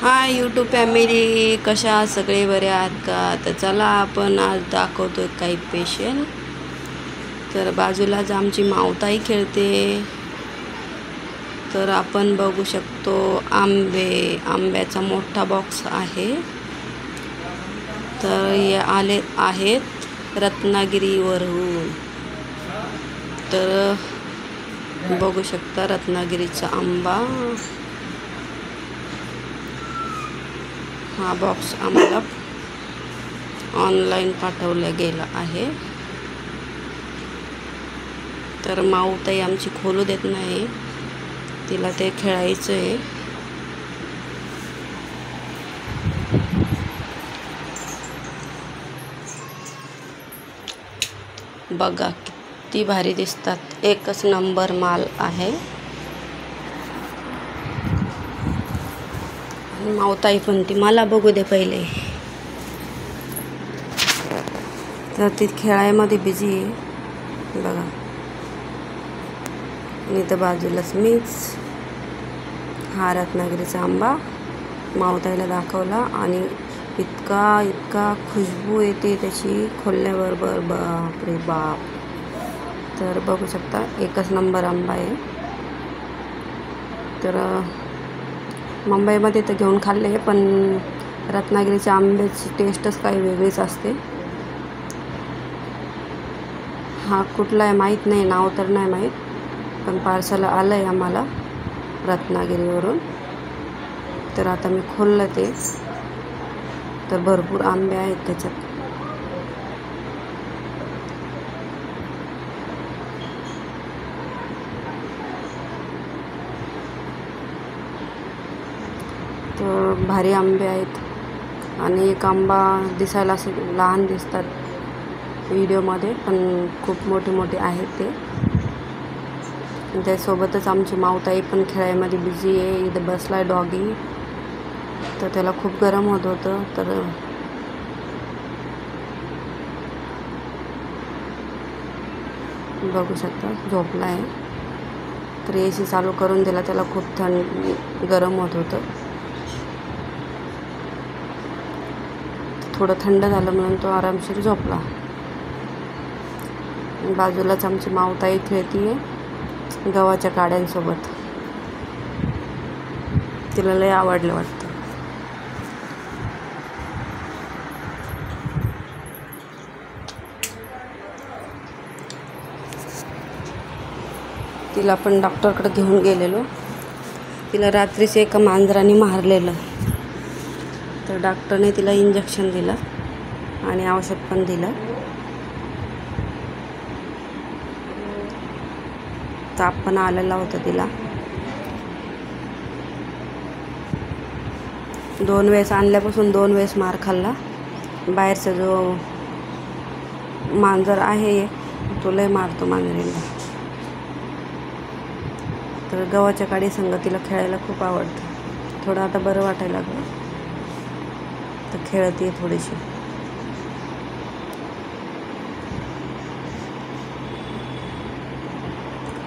Hi YouTube family, कशा आहात सगळे? बरे आहात का? तर चला आपण आज दाखवतो काही पेशंट. तर बाजूलाच आमची मावताई खेळते. तर आपण बघू शकतो आंब्याचा मोठा बॉक्स आहे. तर हे आले आहेत रत्नागिरीवरून. तर बघू शकता रत्नागिरीचा आंबा. हा बॉक्स आम्हाला ऑनलाईन पाठवला गेला आहे. तर माऊताई आमची खोलू देत नाही, तिला ते खेळायचं आहे. बघा किती भारी दिसतात, एकच नंबर माल आहे. माऊताई पण ती मला बघू दे पहिले. तर ती खेळायमध्ये बिझी आहे बघा. आणि तर बाजूलाच मीच हा रत्नागिरीचा आंबा माऊताईला दाखवला आणि इतका खुशबू येते त्याची खोलल्याबरोबर, बाप रे बाप. तर बघू शकता एकच नंबर आंबा आहे. तर मुंबईमध्ये तर घेऊन खाल्ले, पण रत्नागिरीच्या आंब्याची टेस्टच काही वेगळीच असते. हा कुठला आहे माहीत नाही, नाव तर नाही माहीत, पण पार्सल आलं आहे आम्हाला रत्नागिरीवरून. तर आता मी खोललं ते. तर भरपूर आंबे आहेत त्याच्यात. तर भारी आंबे आहेत. आणि एक आंबा दिसायला असे लहान दिसतात व्हिडिओमध्ये, पण खूप मोठे मोठे आहेत ते. त्यासोबतच आमची माऊताई पण खेळायमध्ये बिझी आहे. इथं बसला आहे डॉगी. तर त्याला खूप गरम होत होतं, तर बघू शकता झोपला आहे. तर AC चालू करून दिला, त्याला खूप गरम होत होतं. थोडं थंड झालं म्हणून तो आरामशीर झोपला. बाजूलाच आमची माऊताई खेळतीये गव्हाच्या काड्यांसोबत. तिला लय आवडलं वाटतं. तिला पण डॉक्टरकडे घेऊन गेलेलो. तिला रात्रीच एका मांजराने मारलेलं. तर डॉक्टरने तिला इंजेक्शन दिलं आणि औषध पण दिलं. ताप पण आलेला होता तिला. 2 वेळेस आणल्यापासून 2 वेळेस मार खाल्ला. बाहेरचा जो मांजर आहे तो लय मारतो मांजरीला. तर गव्हाच्या काडी संग तिला खेळायला खूप आवडतं. थोडं आता बरं वाटायला लागलं, तर खेळते थोडीशी.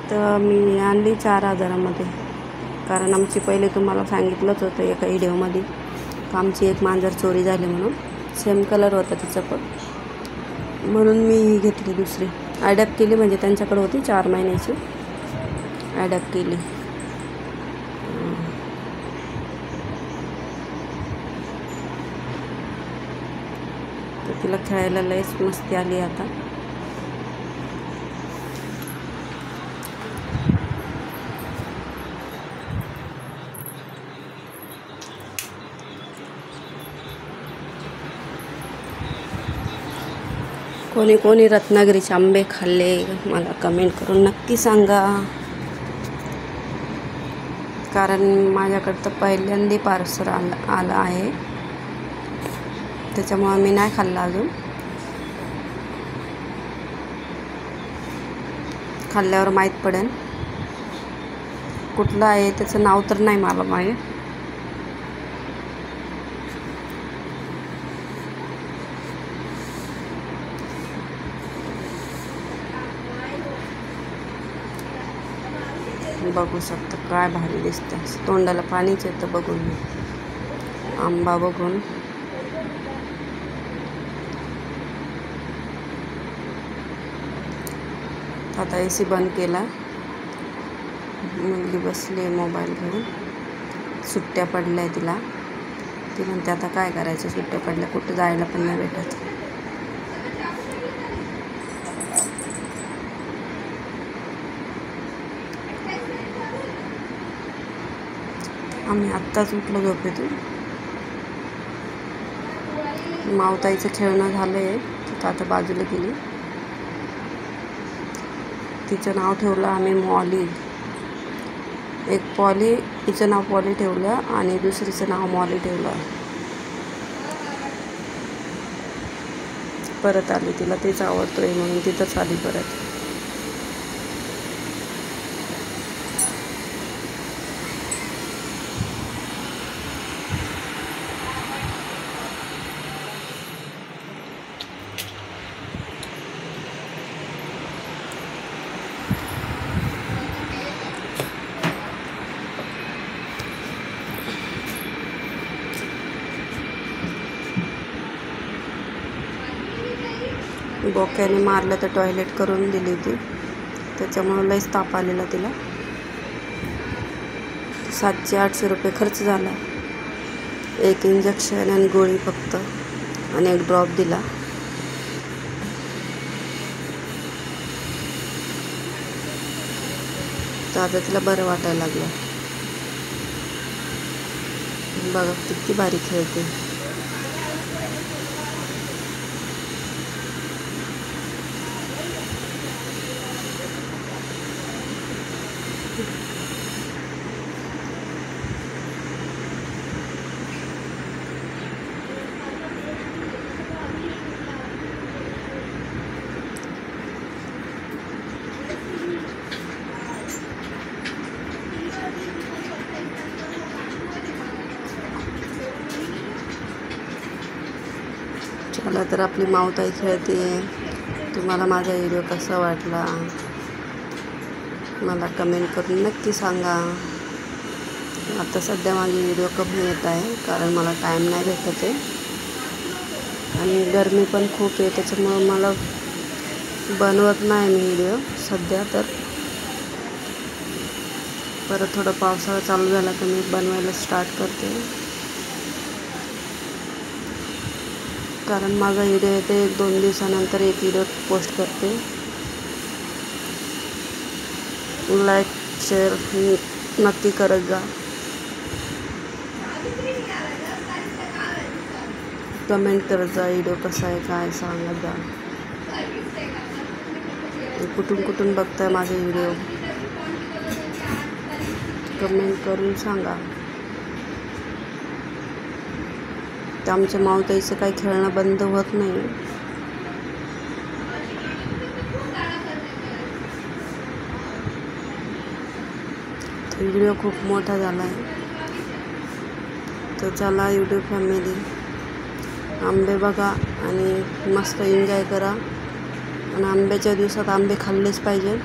तर मी आणली 4,000मध्ये, कारण आमची पहिले तुम्हाला सांगितलंच होतं एका व्हिडिओमध्ये का आमची एक मांजर चोरी झाली म्हणून. सेम कलर होता तिचा पण, म्हणून मी ही घेतली दुसरी. ॲडॅप्ट केली, म्हणजे त्यांच्याकडे होती 4 महिन्याची, ॲडॅप्ट केली. तर तिला खेळायला लयच मस्ती आली आता. कोणी कोणी रत्नागिरीचे आंबे खाल्ले मला कमेंट करून नक्की सांगा, कारण माझ्याकडं तर पहिल्यांदा पार्सल आलं आहे, त्याच्यामुळं मी नाही खाल्ला अजून. खाल्ल्यावर माहीत पडेल कुठलं आहे, त्याचं नाव तर नाही मला माहीत. बघू शकता काय भारी दिसतं, तोंडाला पाणीच येतं बघून. आंबा बघून. आता AC बंद केला. मुलगी बसली आहे मोबाईल घेऊन. सुट्ट्या पडल्या तिला. ती म्हणते आता काय करायचं, सुट्ट्या पडल्या, कुठं जायला पण नाही भेटत. आम्ही आत्ताच उठलो झोपेतून. मावताईचं खेळणं झालं आहे, तिथं आता बाजूला गेली. तिचं नाव ठेवलं आम्ही मॉली. एक पॉली, तिचं नाव पॉली ठेवलं आणि दुसरीचं नाव मॉली ठेवलं. परत आली, तिला तेच आवडतोय म्हणून तिथंच आली परत. बोक्याने मारलं तर टॉयलेट करून दिली ती, त्याच्यामुळे लयच ताप आलेला तिला. 700-800 रुपये खर्च झाला. एक इंजेक्शन आणि गोळी फक्त, आणि एक ड्रॉप दिला. तर आता तिला बरं वाटायला लागलं. बघा किती भारी खेळते. चला तर आपली मावताई खेळते. तुम्हाला माझा व्हिडिओ कसा वाटला मला कमेंट करून नक्की सांगा. आता सध्या माझे व्हिडिओ कमी येत आहे कारण मला टाईम नाही भेटत आहे आणि गरमी पण खूप आहे, त्याच्यामुळं मला बनवत नाही मी व्हिडिओ सध्या. तर परत थोडं पावसाळा चालू झाला तर मी बनवायला स्टार्ट करते, कारण माझा व्हिडिओ येते 1-2 दिवसानंतर एक व्हिडिओ पोस्ट करते. लाईक शेअर नक्की करत जा. कमेंट करत जा व्हिडिओ कसा आहे काय सांगत जा. कुठून कुठून बघताय माझे व्हिडिओ कमेंट करून सांगा. तर आमच्या मावताईचं काही खेळणं बंद होत नाही. व्हिडिओ खूप मोठा झाला आहे. तर चला यूट्यूब फॅमिली, आंबे बघा आणि मस्त एन्जॉय करा. आणि आंब्याच्या दिवसात आंबे खाल्लेच पाहिजे.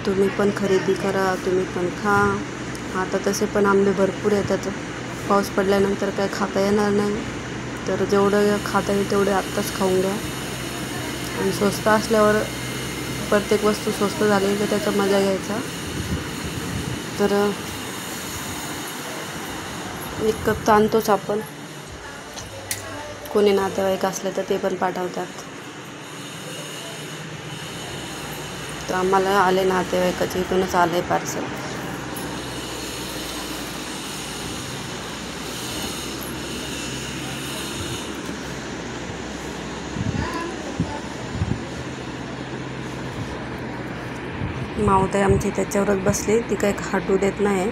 तुम्ही पण खरेदी करा, तुम्ही पण खा. आता तसे पण आंबे भरपूर येतात. पाऊस पडल्यानंतर काय खाता येणार नाही, तर जेवढं खाता येईल तेवढे आत्ताच खाऊन घ्या. आणि स्वस्त असल्यावर प्रत्येक वस्तू स्वस्त झाली तर त्याचा मजा घ्यायचा. तर 1 कप तर आणतोच आपण. कोणी नातेवाईक असले तर ते पण पाठवतात. तर आम्हाला आले नातेवाईकाचे, इथूनच आले पार्सल. मावताई आमची त्याच्यावरच बसली, ती काही हटू देत नाही.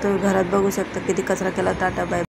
तर घरात बघू शकता किती कचरा केला. Tata bye.